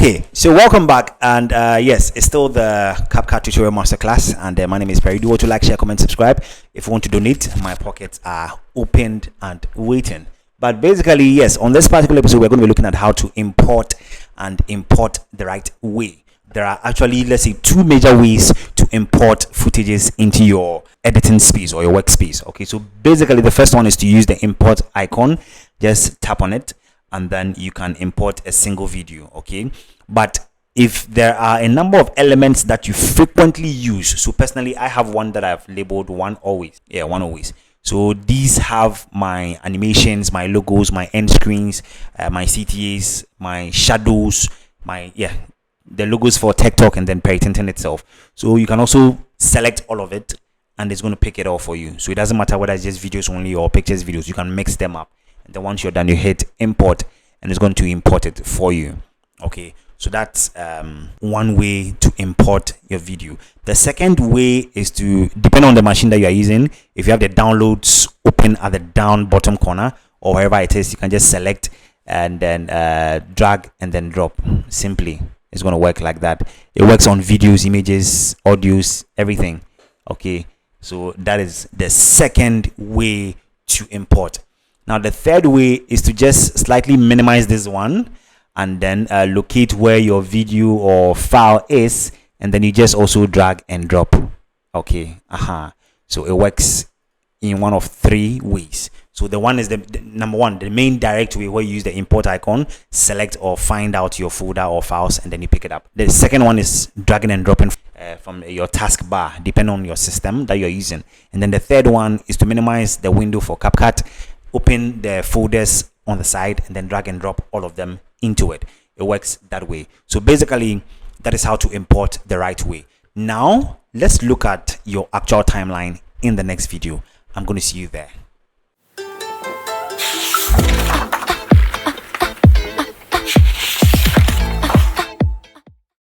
Okay, so welcome back, and yes, it's still the CapCut tutorial masterclass, and my name is Perry. Do want to like, share, comment, subscribe. If you want to donate, my pockets are opened and waiting. But basically, yes, on this particular episode, we're going to be looking at how to import the right way. There are actually, let's say, two major ways to import footages into your editing space or your workspace. Okay, so basically, the first one is to use the import icon. Just tap on it, and then you can import a single video. Okay, but if there are a number of elements that you frequently use, so personally I have one that I've labeled one always. So these have my animations, my logos, my end screens, my CTAs, my shadows, the logos for TikTok, and then Perry Tintin itself. So you can also select all of it, and it's going to pick it all for you. So it doesn't matter whether it's just videos only or pictures videos. You can mix them up, and then once you're done, you hit import, and it's going to import it for you. Okay, so that's one way to import your video. The second way is to, depend on the machine that you are using, if you have the downloads open at the down bottom corner or wherever it is, you can just select and then drag and then drop. Simply, it's going to work like that. It works on videos, images, audios, everything. Okay, so that is the second way to import. Now the third way is to just slightly minimize this one, and then locate where your video or file is, and then you just also drag and drop. Okay, so it works in one of three ways. So the one is the number one, the main direct way, where you use the import icon, select or find out your folder or files, and then you pick it up. The second one is dragging and dropping from your taskbar, depending on your system that you're using. And then the third one is to minimize the window for CapCut, open the folders on the side, and then drag and drop all of them into it. It works that way. So basically, that is how to import the right way. Now let's look at your actual timeline in the next video. I'm going to see you there.